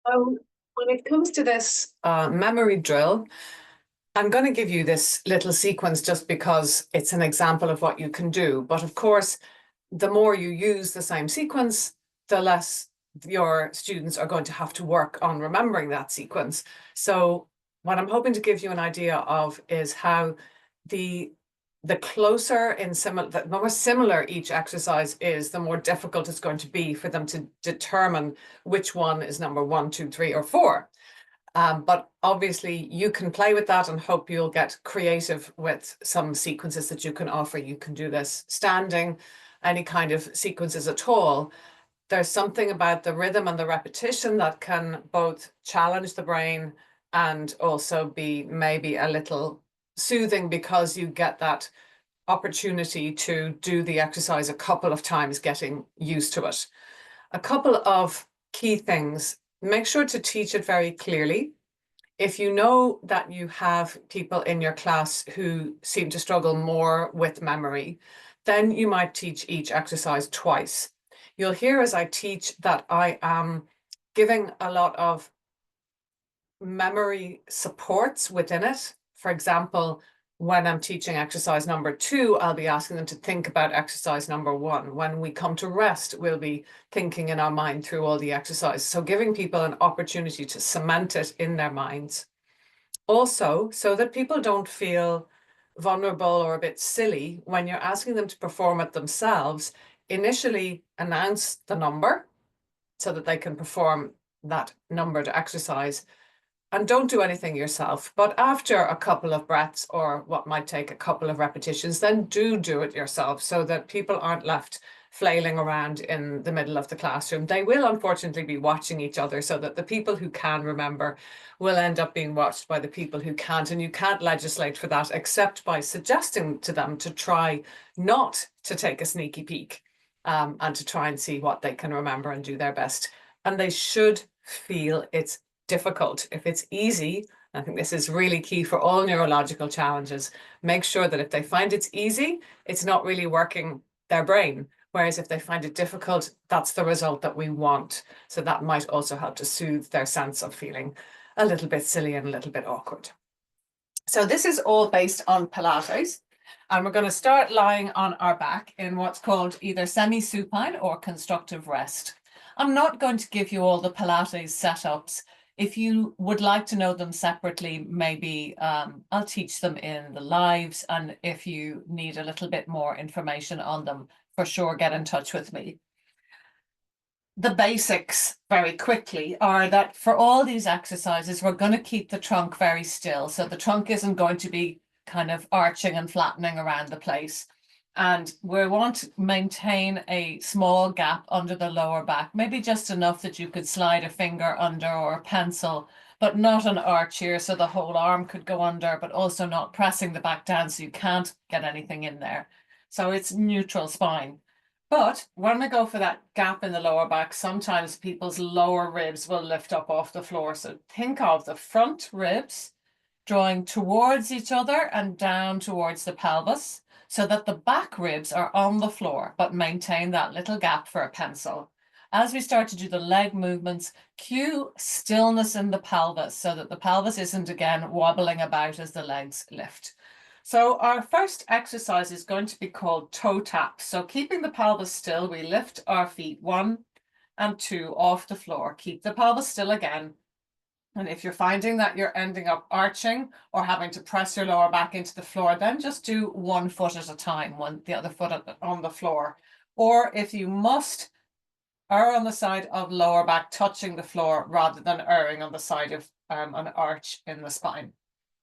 So when it comes to this memory drill, I'm going to give you this little sequence just because it's an example of what you can do. But of course, the more you use the same sequence, the less your students are going to have to work on remembering that sequence. So what I'm hoping to give you an idea of is how the the closer in similar, the more similar each exercise is, the more difficult it's going to be for them to determine which one is number one, two, three, or four. But obviously you can play with that and hope you'll get creative with some sequences that you can offer. You can do this standing, any kind of sequences at all. There's something about the rhythm and the repetition that can both challenge the brain and also be maybe a little soothing because you get that opportunity to do the exercise a couple of times, getting used to it. A couple of key things. Make sure to teach it very clearly. If you know that you have people in your class who seem to struggle more with memory, then you might teach each exercise twice. You'll hear as I teach that I am giving a lot of memory supports within it. For example, when I'm teaching exercise number 2, I'll be asking them to think about exercise number 1. When we come to rest, we'll be thinking in our mind through all the exercises. So giving people an opportunity to cement it in their minds. Also, so that people don't feel vulnerable or a bit silly when you're asking them to perform it themselves, initially announce the number so that they can perform that numbered exercise, and don't do anything yourself. But after a couple of breaths or what might take a couple of repetitions, then do it yourself so that people aren't left flailing around in the middle of the classroom. They will unfortunately be watching each other, so that the people who can remember will end up being watched by the people who can't. And you can't legislate for that except by suggesting to them to try not to take a sneaky peek, and to try and see what they can remember and do their best. And they should feel it's difficult. If it's easy, I think this is really key for all neurological challenges, make sure that if they find it's easy, it's not really working their brain. Whereas if they find it difficult, that's the result that we want. So that might also help to soothe their sense of feeling a little bit silly and a little bit awkward. So this is all based on Pilates. And we're going to start lying on our back in what's called either semi-supine or constructive rest. I'm not going to give you all the Pilates setups. If you would like to know them separately, maybe I'll teach them in the lives. And if you need a little bit more information on them, for sure, get in touch with me. The basics very quickly are that for all these exercises, we're going to keep the trunk very still. So the trunk isn't going to be kind of arching and flattening around the place. And we want to maintain a small gap under the lower back, maybe just enough that you could slide a finger under or a pencil, but not an arch here, so the whole arm could go under, but also not pressing the back down so you can't get anything in there. So it's neutral spine. But when we go for that gap in the lower back, sometimes people's lower ribs will lift up off the floor. So think of the front ribs drawing towards each other and down towards the pelvis, so that the back ribs are on the floor, but maintain that little gap for a pencil. As we start to do the leg movements, cue stillness in the pelvis so that the pelvis isn't again wobbling about as the legs lift. So our first exercise is going to be called toe taps. So keeping the pelvis still, we lift our feet 1 and 2 off the floor. Keep the pelvis still again. And if you're finding that you're ending up arching or having to press your lower back into the floor, then just do 1 foot at a time, the other foot on the floor. Or if you must, err on the side of lower back touching the floor rather than erring on the side of an arch in the spine.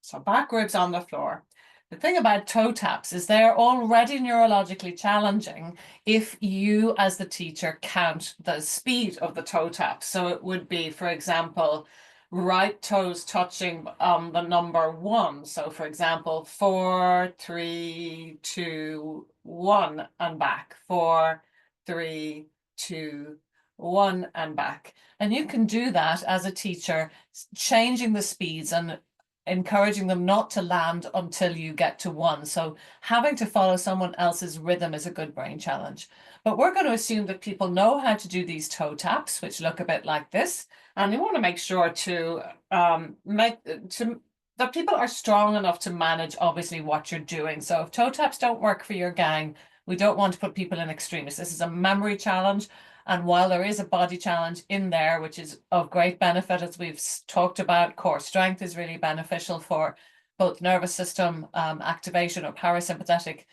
So back ribs on the floor. The thing about toe taps is they're already neurologically challenging if you, as the teacher, count the speed of the toe tap. So it would be, for example, right toes touching the number 1. So for example, 4, 3, 2, 1 and back. 4, 3, 2, 1 and back. And you can do that as a teacher, changing the speeds and encouraging them not to land until you get to one. So having to follow someone else's rhythm is a good brain challenge. But we're going to assume that people know how to do these toe taps, which look a bit like this. And you want to make sure to that people are strong enough to manage obviously what you're doing. So if toe taps don't work for your gang, we don't want to put people in extremes. This is a memory challenge. And while there is a body challenge in there, which is of great benefit, as we've talked about, core strength is really beneficial for both nervous system activation or parasympathetic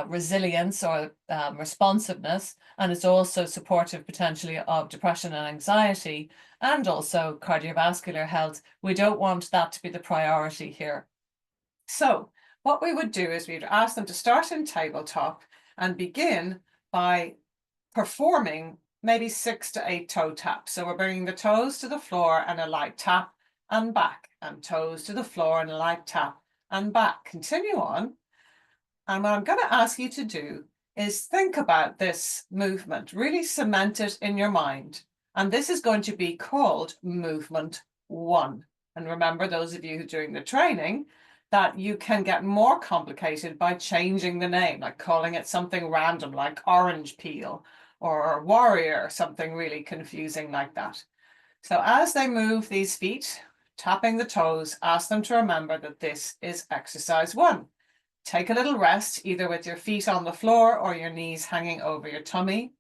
resilience or responsiveness. And it's also supportive potentially of depression and anxiety and also cardiovascular health. We don't want that to be the priority here. So what we would do is we'd ask them to start in tabletop and begin by performing maybe 6 to 8 toe taps. So we're bringing the toes to the floor and a light tap and back, and toes to the floor and a light tap and back. Continue on. And what I'm going to ask you to do is think about this movement, really cement it in your mind. And this is going to be called movement 1. And remember, those of you who are doing the training, that you can get more complicated by changing the name, like calling it something random, like orange peel or warrior, or something really confusing like that. So as they move these feet, tapping the toes, ask them to remember that this is exercise 1. Take a little rest, either with your feet on the floor or your knees hanging over your tummy,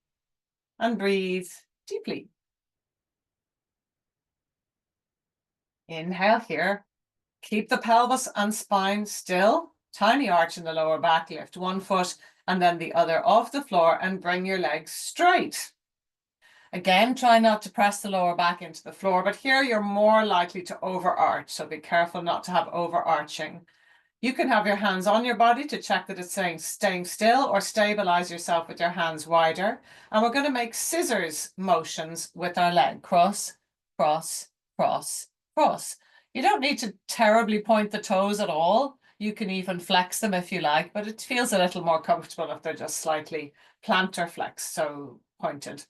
and breathe deeply. Inhale here. Keep the pelvis and spine still. Tiny arch in the lower back. Lift one foot and then the other off the floor and bring your legs straight. Again, try not to press the lower back into the floor, but here you're more likely to overarch, so be careful not to have overarching. You can have your hands on your body to check that it's staying still, or stabilize yourself with your hands wider. And we're going to make scissors motions with our leg. Cross, cross, cross, cross. You don't need to terribly point the toes at all. You can even flex them if you like, but it feels a little more comfortable if they're just slightly plantar flex, so pointed.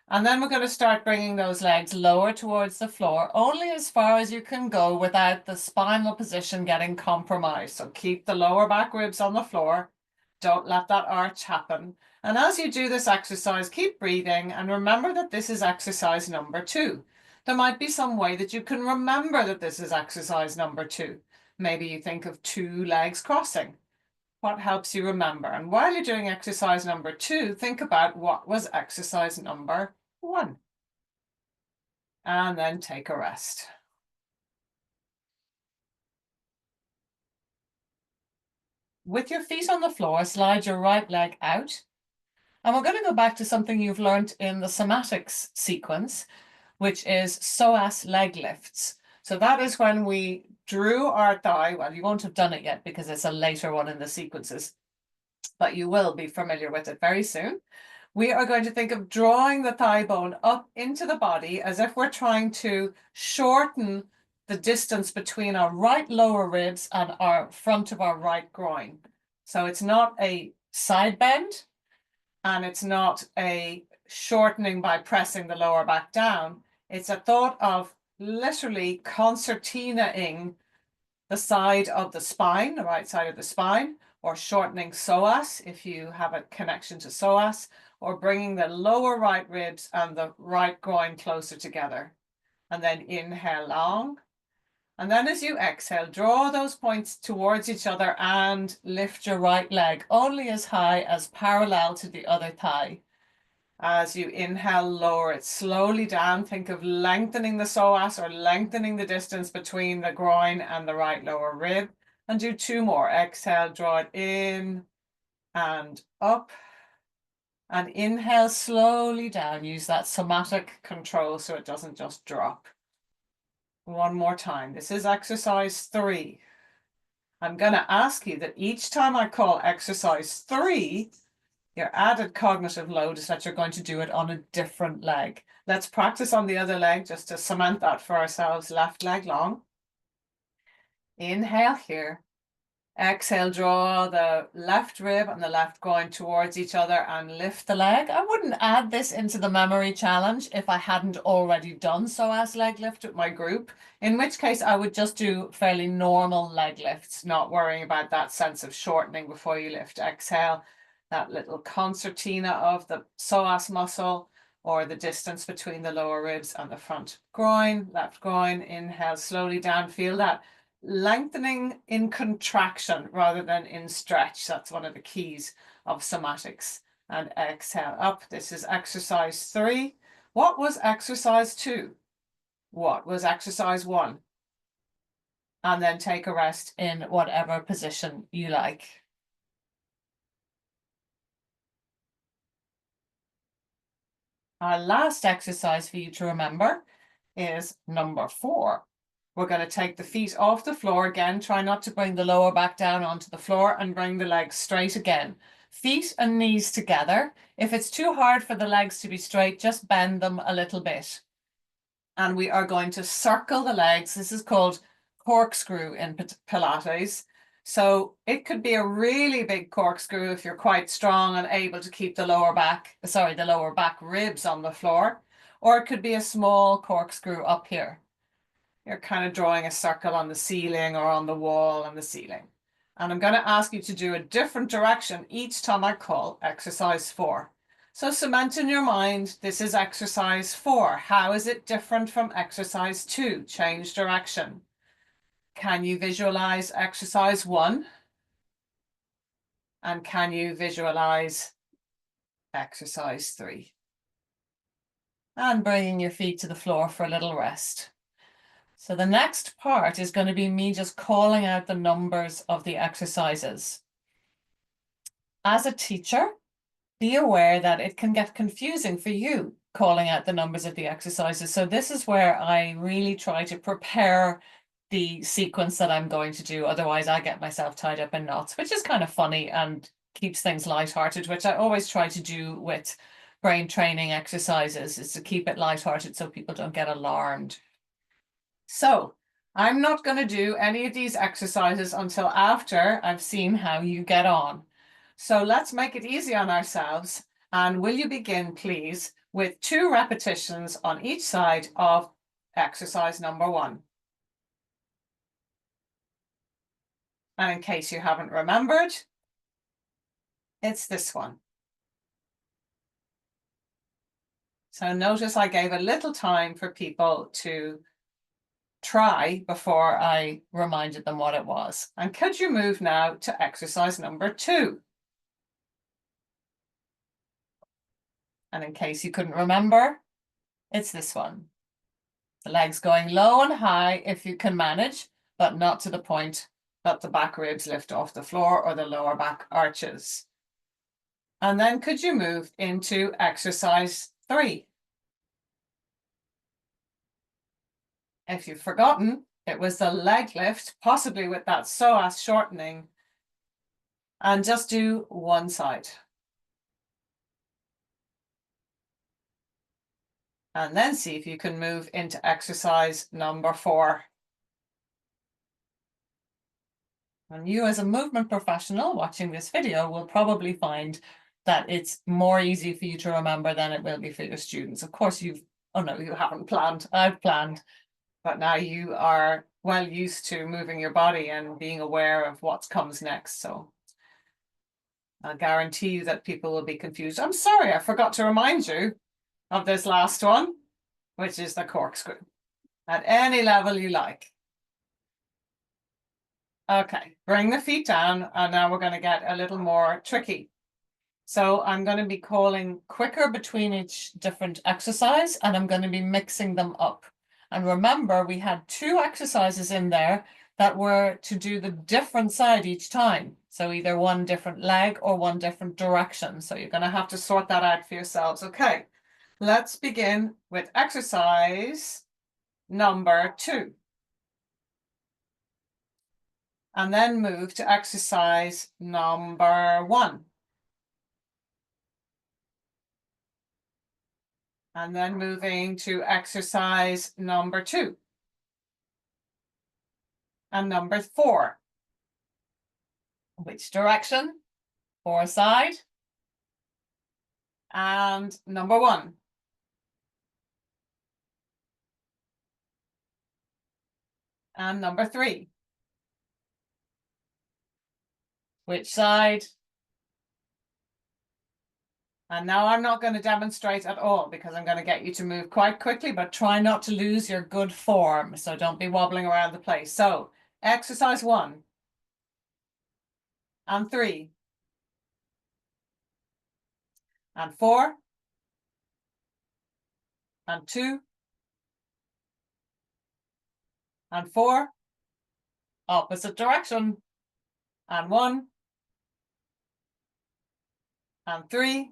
And then we're going to start bringing those legs lower towards the floor, only as far as you can go without the spinal position getting compromised. So keep the lower back ribs on the floor. Don't let that arch happen. And as you do this exercise, keep breathing and remember that this is exercise number 2. There might be some way that you can remember that this is exercise number 2. Maybe you think of 2 legs crossing. What helps you remember? And while you're doing exercise number 2, think about what was exercise number 1. And then take a rest. With your feet on the floor, slide your right leg out. And we're going to go back to something you've learned in the somatics sequence, which is psoas leg lifts. So that is when we drew our thigh. Well, you won't have done it yet because it's a later one in the sequences, but you will be familiar with it very soon. We are going to think of drawing the thigh bone up into the body as if we're trying to shorten the distance between our right lower ribs and our front of our right groin. So it's not a side bend and it's not a shortening by pressing the lower back down. It's a thought of literally concertinaing the side of the spine, the right side of the spine, or shortening psoas if you have a connection to psoas, or bringing the lower right ribs and the right groin closer together. And then inhale long. And then as you exhale, draw those points towards each other and lift your right leg only as high as parallel to the other thigh. As you inhale, lower it slowly down. Think of lengthening the psoas or lengthening the distance between the groin and the right lower rib. And do 2 more. Exhale, draw it in and up. And inhale slowly down. Use that somatic control so it doesn't just drop. 1 more time. This is exercise 3. I'm going to ask you that each time I call exercise 3, your added cognitive load is that you're going to do it on a different leg. Let's practice on the other leg just to cement that for ourselves. Left leg long. Inhale here. Exhale, draw the left rib and the left groin towards each other and lift the leg. I wouldn't add this into the memory challenge if I hadn't already done psoas leg lift with my group, in which case I would just do fairly normal leg lifts, not worrying about that sense of shortening before you lift. Exhale, that little concertina of the psoas muscle, or the distance between the lower ribs and the front groin, left groin. Inhale slowly down, feel that lengthening in contraction rather than in stretch. That's one of the keys of somatics. And exhale up. This is exercise 3. What was exercise 2? What was exercise 1? And then take a rest in whatever position you like. Our last exercise for you to remember is number 4. We're going to take the feet off the floor again. Try not to bring the lower back down onto the floor and bring the legs straight again. Feet and knees together. If it's too hard for the legs to be straight, just bend them a little bit. And we are going to circle the legs. This is called corkscrew in Pilates. So it could be a really big corkscrew if you're quite strong and able to keep the lower back ribs on the floor, or it could be a small corkscrew up here. You're kind of drawing a circle on the ceiling or on the wall and the ceiling. And I'm going to ask you to do a different direction each time I call exercise 4. So cement in your mind, this is exercise 4. How is it different from exercise 2? Change direction. Can you visualize exercise 1? And can you visualize exercise 3? And bringing your feet to the floor for a little rest. So the next part is going to be me just calling out the numbers of the exercises. As a teacher, be aware that it can get confusing for you calling out the numbers of the exercises. So this is where I really try to prepare the sequence that I'm going to do. Otherwise, I get myself tied up in knots, which is kind of funny and keeps things lighthearted, which I always try to do with brain training exercises, is to keep it lighthearted so people don't get alarmed. So I'm not going to do any of these exercises until after I've seen how you get on. So let's make it easy on ourselves. And will you begin, please, with 2 repetitions on each side of exercise number 1. And in case you haven't remembered, it's this one. So notice I gave a little time for people to try before I reminded them what it was. And could you move now to exercise number 2? And in case you couldn't remember, it's this one. The legs going low and high if you can manage, but not to the point that the back ribs lift off the floor or the lower back arches. And then could you move into exercise 3? If you've forgotten, it was the leg lift, possibly with that psoas shortening, and just do one side. And then see if you can move into exercise number 4. And you as a movement professional watching this video will probably find that it's more easy for you to remember than it will be for your students. Of course, you haven't planned. I've planned. But now you are well used to moving your body and being aware of what comes next. So I'll guarantee you that people will be confused. I'm sorry, I forgot to remind you of this last one, which is the corkscrew, at any level you like. Okay, bring the feet down, and now we're going to get a little more tricky. So I'm going to be calling quicker between each different exercise, and I'm going to be mixing them up. And remember, we had 2 exercises in there that were to do the different side each time. So either one different leg or one different direction. So you're going to have to sort that out for yourselves. Okay, let's begin with exercise number 2. And then move to exercise number 1. And then moving to exercise number 2. And number 4. Which direction? Or side? And number 1. And number 3. Which side? And now I'm not going to demonstrate at all because I'm going to get you to move quite quickly, but try not to lose your good form. So don't be wobbling around the place. So exercise 1 and 3 and 4 and 2 and 4, opposite direction, and 1 and 3,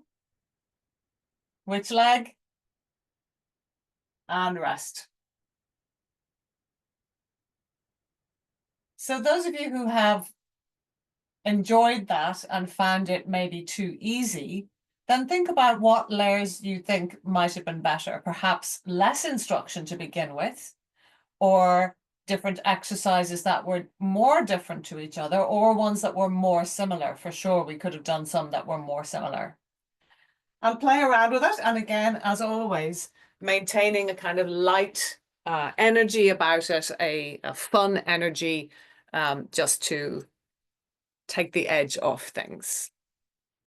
which leg? And rest. So those of you who have enjoyed that and found it maybe too easy, then think about what layers you think might have been better. Perhaps less instruction to begin with, or different exercises that were more different to each other, or ones that were more similar. For sure, we could have done some that were more similar. And play around with it. And again, as always, maintaining a kind of light energy about it, a fun energy, just to take the edge off things.